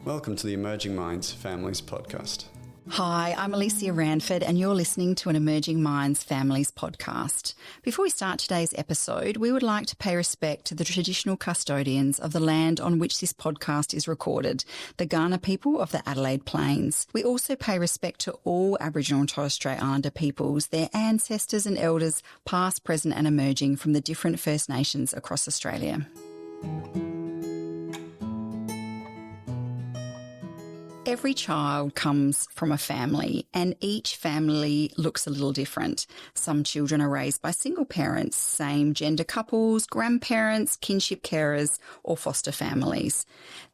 Welcome to the Emerging Minds Families podcast. Hi, I'm Alicia Ranford and you're listening to an Emerging Minds Families podcast. Before we start today's episode, we would like to pay respect to the traditional custodians of the land on which this podcast is recorded, the Kaurna people of the Adelaide Plains. We also pay respect to all Aboriginal and Torres Strait Islander peoples, their ancestors and elders, past, present and emerging from the different First Nations across Australia. Every child comes from a family and each family looks a little different. Some children are raised by single parents, same gender couples, grandparents, kinship carers or foster families.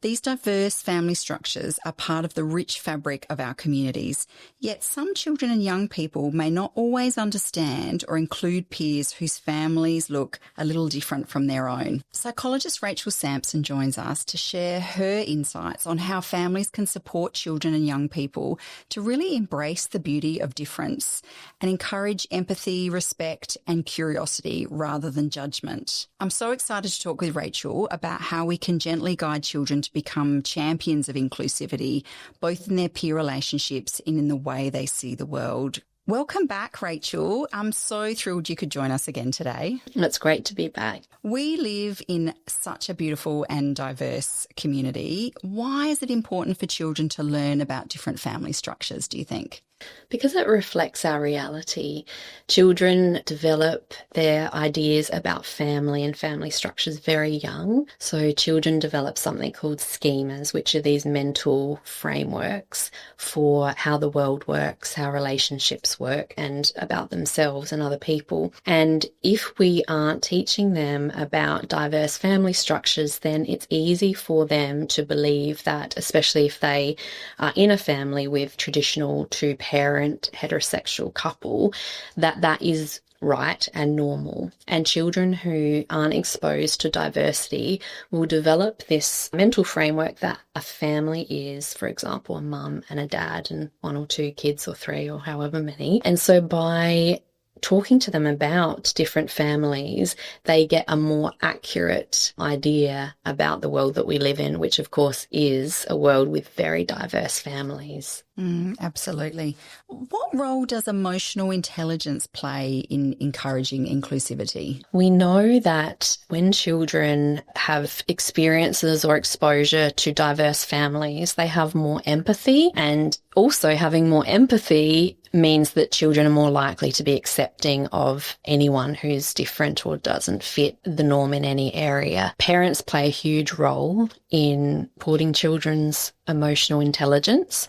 These diverse family structures are part of the rich fabric of our communities. Yet some children and young people may not always understand or include peers whose families look a little different from their own. Psychologist Rachel Samson joins us to share her insights on how families can support children and young people to really embrace the beauty of difference and encourage empathy, respect and curiosity rather than judgment. I'm so excited to talk with Rachel about how we can gently guide children to become champions of inclusivity, both in their peer relationships and in the way they see the world. Welcome back, Rachel. I'm so thrilled you could join us again today. It's great to be back. We live in such a beautiful and diverse community. Why is it important for children to learn about different family structures, do you think? Because it reflects our reality. Children develop their ideas about family and family structures very young. So children develop something called schemas, which are these mental frameworks for how the world works, how relationships work, and about themselves and other people. And if we aren't teaching them about diverse family structures, then it's easy for them to believe that, especially if they are in a family with traditional two-parent heterosexual couple, that is right and normal. And children who aren't exposed to diversity will develop this mental framework that a family is, for example, a mum and a dad and one or two kids or three or however many. And so by talking to them about different families, they get a more accurate idea about the world that we live in, which of course is a world with very diverse families. Absolutely. What role does emotional intelligence play in encouraging inclusivity? We know that when children have experiences or exposure to diverse families, they have more empathy, and also having more empathy means that children are more likely to be accepting of anyone who's different or doesn't fit the norm in any area. Parents play a huge role in supporting children's emotional intelligence.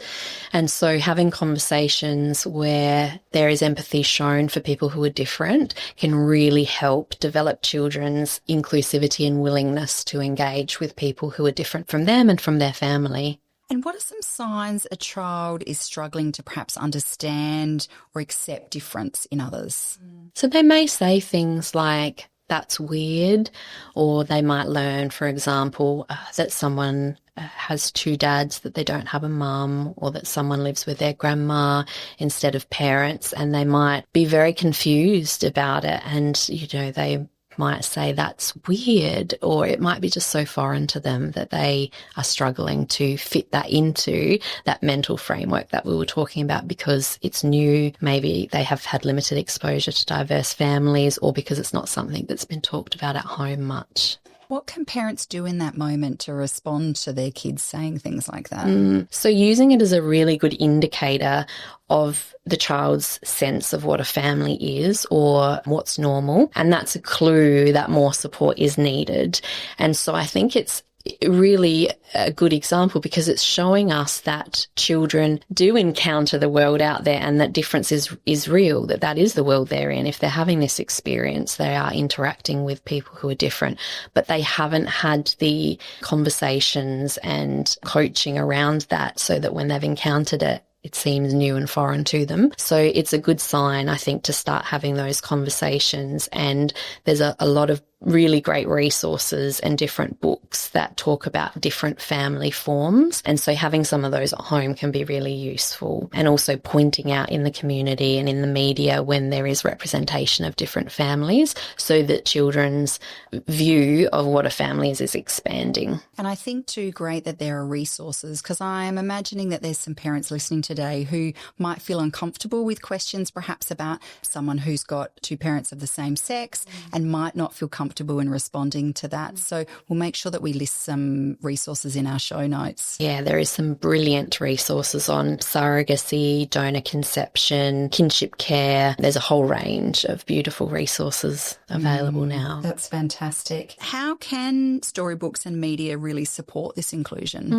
And so having conversations where there is empathy shown for people who are different can really help develop children's inclusivity and willingness to engage with people who are different from them and from their family. And what are some signs a child is struggling to perhaps understand or accept difference in others? So they may say things like, "That's weird," or they might learn, for example, that someone has two dads, that they don't have a mum, or that someone lives with their grandma instead of parents, and they might be very confused about it. And, they might say that's weird, or it might be just so foreign to them that they are struggling to fit that into that mental framework that we were talking about because it's new. Maybe they have had limited exposure to diverse families, or because it's not something that's been talked about at home much. What can parents do in that moment to respond to their kids saying things like that? So using it as a really good indicator of the child's sense of what a family is or what's normal. And that's a clue that more support is needed. And so I think it's really a good example because it's showing us that children do encounter the world out there and that difference is real, that is the world they're in. If they're having this experience, they are interacting with people who are different, but they haven't had the conversations and coaching around that so that when they've encountered it, it seems new and foreign to them. So it's a good sign, I think, to start having those conversations. And there's a lot of really great resources and different books that talk about different family forms. And so having some of those at home can be really useful. And also pointing out in the community and in the media when there is representation of different families, so that children's view of what a family is expanding. And I think too, great that there are resources, because I am imagining that there's some parents listening today who might feel uncomfortable with questions perhaps about someone who's got two parents of the same sex and might not feel comfortable in responding to that. So we'll make sure that we list some resources in our show notes. Yeah, there is some brilliant resources on surrogacy, donor conception, kinship care. There's a whole range of beautiful resources available now. That's fantastic. How can storybooks and media really support this inclusion?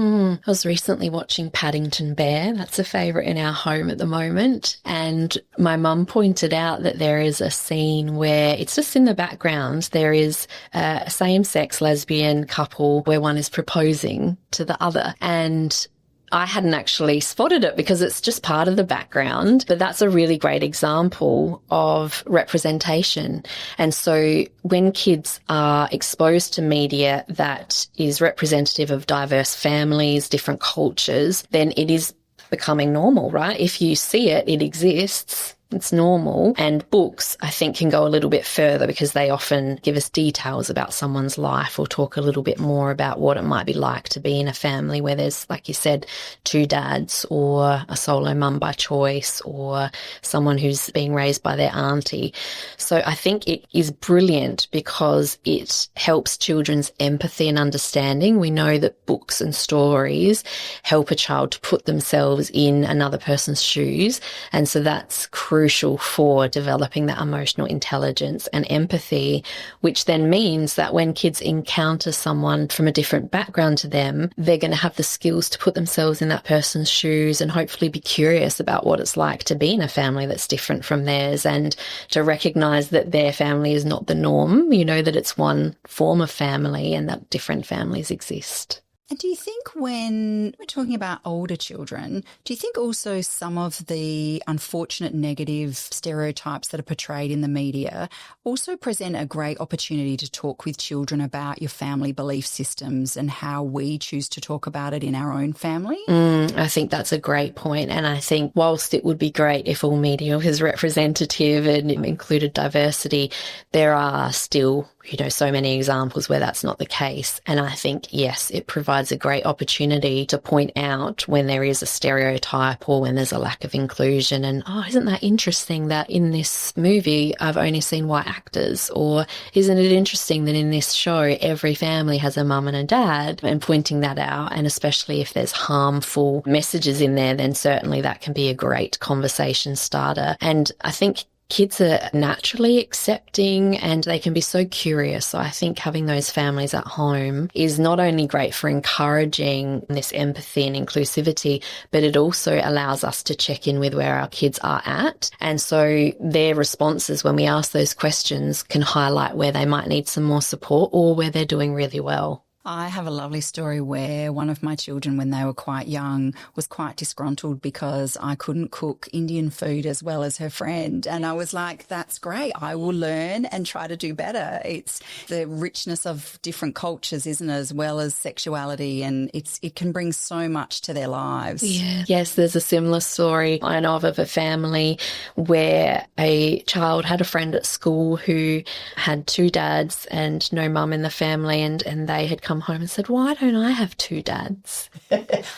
I was recently watching Paddington Bear. That's a favourite in our home at the moment. And my mum pointed out that there is a scene where it's just in the background. There is a same-sex lesbian couple where one is proposing to the other. And I hadn't actually spotted it because it's just part of the background, but that's a really great example of representation. And so when kids are exposed to media that is representative of diverse families, different cultures, then it is becoming normal, right? If you see it, it exists. It's normal. And books, I think, can go a little bit further because they often give us details about someone's life or talk a little bit more about what it might be like to be in a family where there's, like you said, two dads or a solo mum by choice or someone who's being raised by their auntie. So I think it is brilliant because it helps children's empathy and understanding. We know that books and stories help a child to put themselves in another person's shoes. And so that's crucial for developing that emotional intelligence and empathy, which then means that when kids encounter someone from a different background to them, they're going to have the skills to put themselves in that person's shoes and hopefully be curious about what it's like to be in a family that's different from theirs and to recognize that their family is not the norm, that it's one form of family and that different families exist. And do you think when we're talking about older children, do you think also some of the unfortunate negative stereotypes that are portrayed in the media also present a great opportunity to talk with children about your family belief systems and how we choose to talk about it in our own family? I think that's a great point. And I think whilst it would be great if all media was representative and included diversity, there are still so many examples where that's not the case. And I think, yes, it provides a great opportunity to point out when there is a stereotype or when there's a lack of inclusion. And, isn't that interesting that in this movie I've only seen white actors? Or isn't it interesting that in this show every family has a mum and a dad? And pointing that out, and especially if there's harmful messages in there, then certainly that can be a great conversation starter. And I think kids are naturally accepting and they can be so curious. So I think having those families at home is not only great for encouraging this empathy and inclusivity, but it also allows us to check in with where our kids are at. And so their responses when we ask those questions can highlight where they might need some more support or where they're doing really well. I have a lovely story where one of my children, when they were quite young, was quite disgruntled because I couldn't cook Indian food as well as her friend. And I was like, that's great. I will learn and try to do better. It's the richness of different cultures, isn't it, as well as sexuality. And it can bring so much to their lives. Yeah. Yes, there's a similar story I know of a family where a child had a friend at school who had two dads and no mum in the family, and they had come home and said, why don't I have two dads?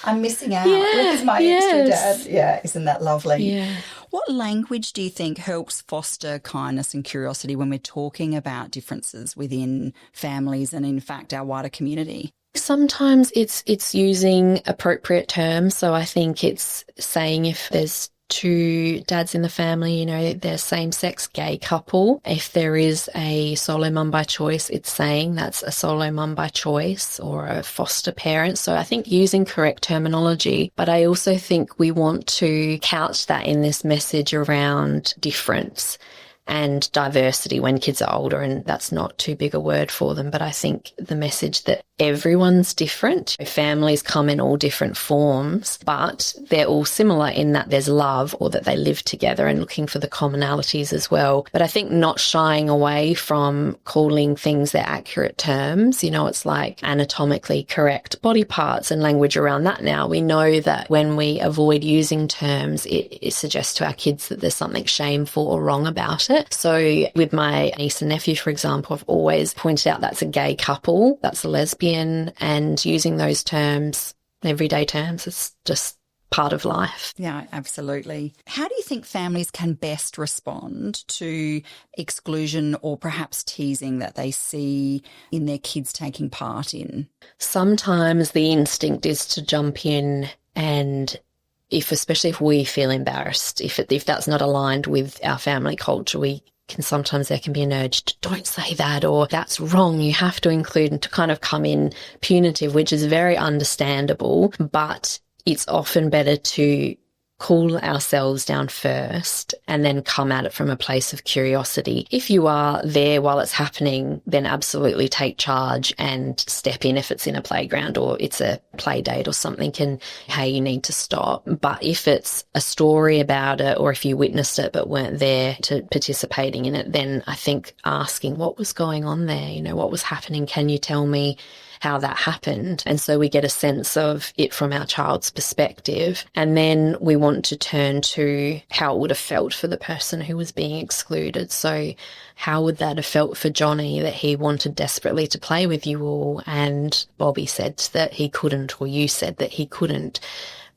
I'm missing out. Where's my extra dad? Yeah, isn't that lovely? Yeah. What language do you think helps foster kindness and curiosity when we're talking about differences within families and, in fact, our wider community? Sometimes it's using appropriate terms. So I think it's saying if there's two dads in the family, they're same-sex gay couple. If there is a solo mum by choice, it's saying that's a solo mum by choice or a foster parent. So I think using correct terminology, but I also think we want to couch that in this message around difference and diversity when kids are older, and that's not too big a word for them. But I think the message that everyone's different. Families come in all different forms, but they're all similar in that there's love, or that they live together, and looking for the commonalities as well. But I think not shying away from calling things their accurate terms. It's like anatomically correct body parts and language around that now. We know that when we avoid using terms, it suggests to our kids that there's something shameful or wrong about it. So with my niece and nephew, for example, I've always pointed out that's a gay couple, that's a lesbian, and using those terms, everyday terms, it's just part of life. Yeah, absolutely. How do you think families can best respond to exclusion or perhaps teasing that they see in their kids taking part in? Sometimes the instinct is to jump in, and especially if we feel embarrassed, if that's not aligned with our family culture, there can be an urge to don't say that, or that's wrong, you have to include, and to kind of come in punitive, which is very understandable, but it's often better to cool ourselves down first and then come at it from a place of curiosity. If you are there while it's happening, then absolutely take charge and step in if it's in a playground or it's a play date or something, and hey, you need to stop. But if it's a story about it, or if you witnessed it but weren't there to participating in it, then I think asking what was going on there, what was happening, can you tell me how that happened? And so we get a sense of it from our child's perspective. And then we want to turn to how it would have felt for the person who was being excluded. So how would that have felt for Johnny, that he wanted desperately to play with you all, and Bobby said that he couldn't, or you said that he couldn't?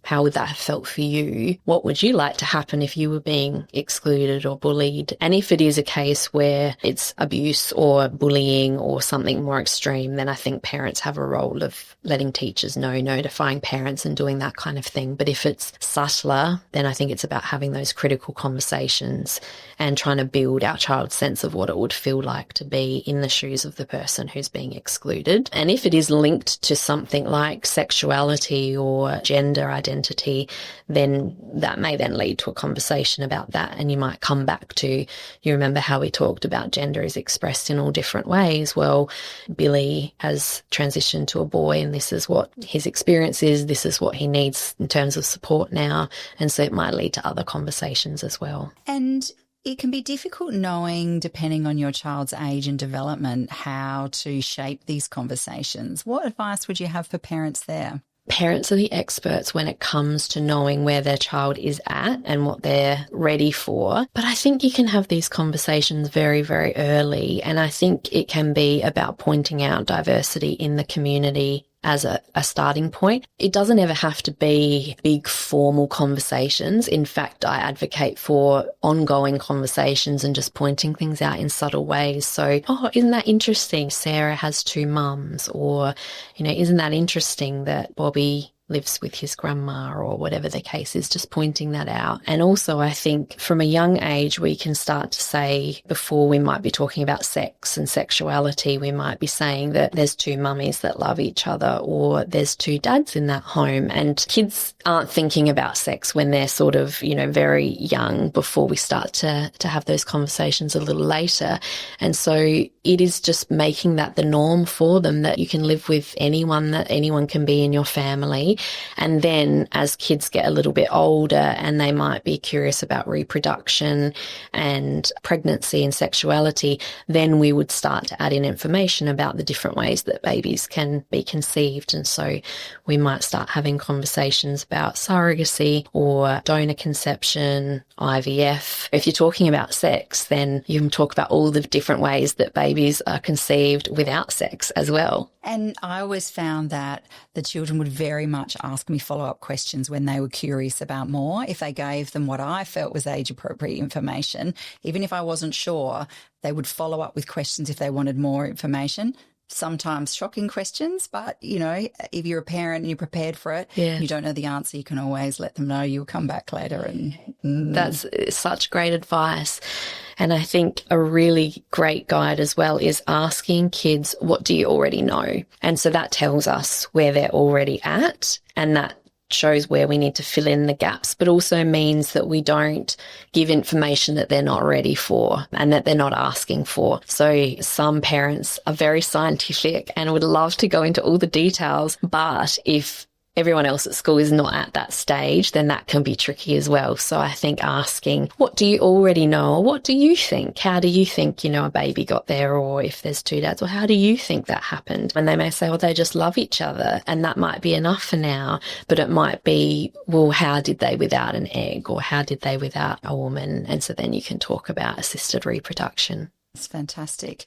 How would that have felt for you? What would you like to happen if you were being excluded or bullied? And if it is a case where it's abuse or bullying or something more extreme, then I think parents have a role of letting teachers know, notifying parents and doing that kind of thing. But if it's subtler, then I think it's about having those critical conversations and trying to build our child's sense of what it would feel like to be in the shoes of the person who's being excluded. And if it is linked to something like sexuality or gender identity, then that may then lead to a conversation about that. And you might come back to, you remember how we talked about gender is expressed in all different ways. Well, Billy has transitioned to a boy, and this is what his experience is. This is what he needs in terms of support now. And so it might lead to other conversations as well. And it can be difficult knowing, depending on your child's age and development, how to shape these conversations. What advice would you have for parents there? Parents are the experts when it comes to knowing where their child is at and what they're ready for. But I think you can have these conversations very, very early. And I think it can be about pointing out diversity in the community as a starting point. It doesn't ever have to be big formal conversations. In fact, I advocate for ongoing conversations and just pointing things out in subtle ways. So, isn't that interesting? Sarah has 2 mums, or, isn't that interesting that Bobby lives with his grandma, or whatever the case is, just pointing that out. And also I think from a young age, we can start to say, before we might be talking about sex and sexuality, we might be saying that there's 2 mummies that love each other, or there's 2 dads in that home. And kids aren't thinking about sex when they're sort of, very young, before we start to have those conversations a little later. And so it is just making that the norm for them, that you can live with anyone, that anyone can be in your family. And then as kids get a little bit older and they might be curious about reproduction and pregnancy and sexuality, then we would start to add in information about the different ways that babies can be conceived. And so we might start having conversations about surrogacy or donor conception, IVF. If you're talking about sex, then you can talk about all the different ways that babies are conceived without sex as well. And I always found that the children would very much ask me follow-up questions when they were curious about more. If they gave them what I felt was age-appropriate information, even if I wasn't sure, they would follow up with questions if they wanted more information. Sometimes shocking questions, but, if you're a parent and you're prepared for it, you don't know the answer, you can always let them know. You'll come back later. And That's such great advice. And I think a really great guide as well is asking kids, what do you already know? And so that tells us where they're already at, and that shows where we need to fill in the gaps, but also means that we don't give information that they're not ready for and that they're not asking for. So some parents are very scientific and would love to go into all the details, but if everyone else at school is not at that stage, then that can be tricky as well. So I think asking, what do you already know? Or what do you think? How do you think, a baby got there? Or if there's two dads, or how do you think that happened? And they may say, well, they just love each other. And that might be enough for now. But it might be, well, how did they without an egg? Or how did they without a woman? And so then you can talk about assisted reproduction. That's fantastic.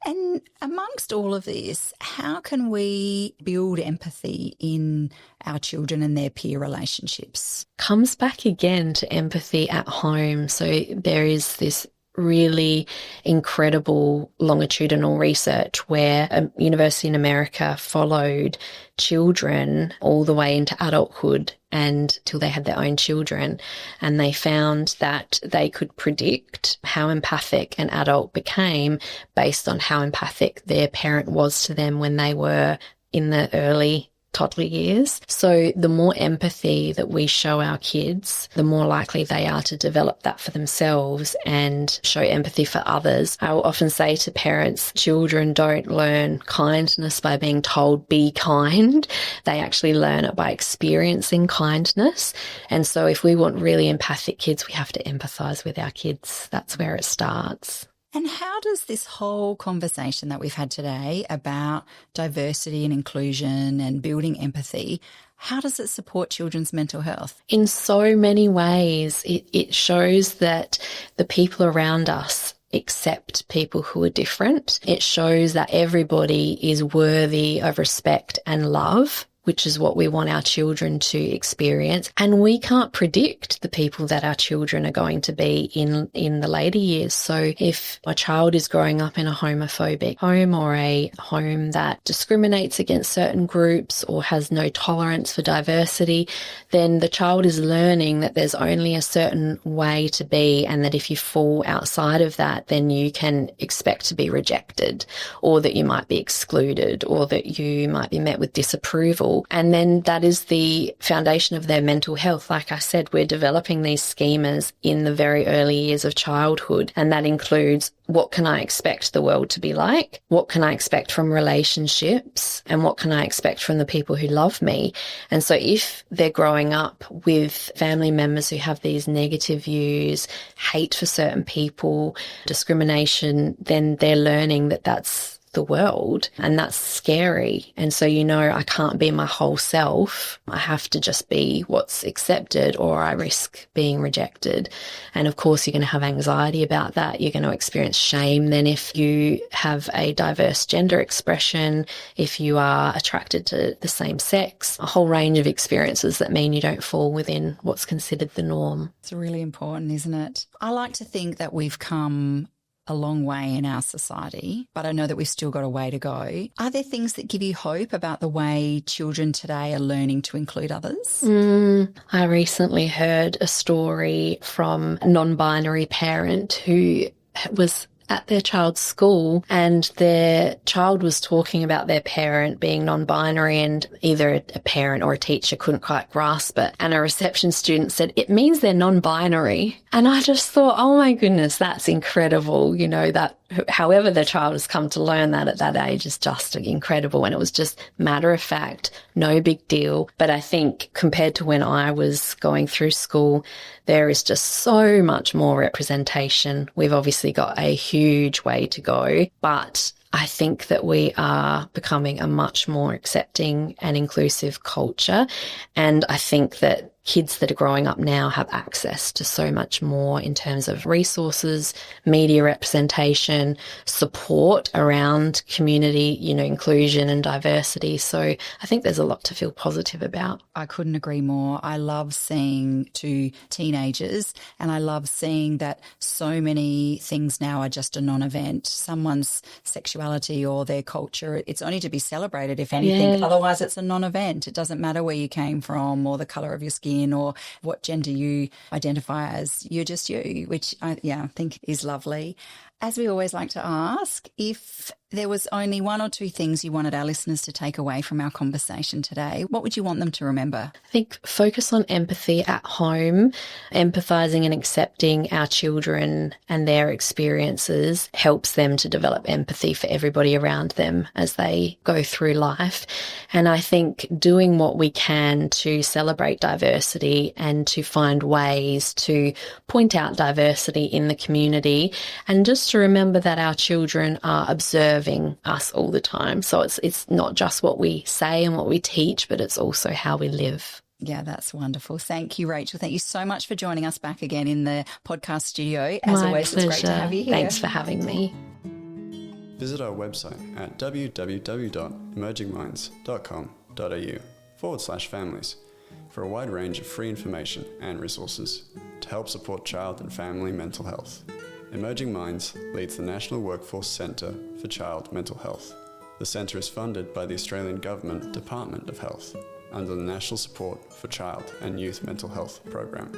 And amongst all of this, how can we build empathy in our children and their peer relationships? Comes back again to empathy at home. So there is this really incredible longitudinal research where a university in America followed children all the way into adulthood and till they had their own children. And they found that they could predict how empathic an adult became based on how empathic their parent was to them when they were in the early toddler years. So the more empathy that we show our kids, the more likely they are to develop that for themselves and show empathy for others. I will often say to parents, children don't learn kindness by being told, be kind. They actually learn it by experiencing kindness. And so if we want really empathic kids, we have to empathize with our kids. That's where it starts. And how does this whole conversation that we've had today about diversity and inclusion and building empathy, how does it support children's mental health? In so many ways, it shows that the people around us accept people who are different. It shows that everybody is worthy of respect and love, which is what we want our children to experience. And we can't predict the people that our children are going to be in the later years. So if a child is growing up in a homophobic home or a home that discriminates against certain groups or has no tolerance for diversity, then the child is learning that there's only a certain way to be, and that if you fall outside of that, then you can expect to be rejected, or that you might be excluded, or that you might be met with disapproval. And then that is the foundation of their mental health. Like I said, we're developing these schemas in the very early years of childhood. And that includes, what can I expect the world to be like? What can I expect from relationships? And what can I expect from the people who love me? And so if they're growing up with family members who have these negative views, hate for certain people, discrimination, then they're learning that that's the world, and that's scary. And so, I can't be my whole self. I have to just be what's accepted, or I risk being rejected. And of course, you're going to have anxiety about that. You're going to experience shame then if you have a diverse gender expression, if you are attracted to the same sex, a whole range of experiences that mean you don't fall within what's considered the norm. It's really important, isn't it? I like to think that we've come a long way in our society, but I know that we've still got a way to go. Are there things that give you hope about the way children today are learning to include others? I recently heard a story from a non-binary parent who was at their child's school, and their child was talking about their parent being non-binary, and either a parent or a teacher couldn't quite grasp it. And a reception student said, it means they're non-binary. And I just thought, oh my goodness, that's incredible. That however the child has come to learn that at that age is just incredible. And it was just matter of fact, no big deal. But I think compared to when I was going through school, there is just so much more representation. We've obviously got a huge way to go, but I think that we are becoming a much more accepting and inclusive culture. And I think that kids that are growing up now have access to so much more in terms of resources, media representation, support around community, inclusion and diversity. So I think there's a lot to feel positive about. I couldn't agree more. I love seeing to teenagers, and I love seeing that so many things now are just a non-event. Someone's sexuality or their culture, it's only to be celebrated, if anything. Yeah. Otherwise, it's a non-event. It doesn't matter where you came from or the colour of your skin or what gender you identify as. You're just you, which I think is lovely. As we always like to ask, if there was only one or two things you wanted our listeners to take away from our conversation today, what would you want them to remember? I think focus on empathy at home. Empathizing and accepting our children and their experiences helps them to develop empathy for everybody around them as they go through life. And I think doing what we can to celebrate diversity and to find ways to point out diversity in the community, and just to remember that our children are observing us all the time. So it's not just what we say and what we teach, but it's also how we live. Yeah, that's wonderful. Thank you, Rachel. Thank you so much for joining us back again in the podcast studio. As always, pleasure. It's great to have you here. Thanks for having me. Visit our website at www.emergingminds.com.au/families for a wide range of free information and resources to help support child and family mental health. Emerging Minds leads the National Workforce Centre for Child Mental Health. The centre is funded by the Australian Government Department of Health under the National Support for Child and Youth Mental Health program.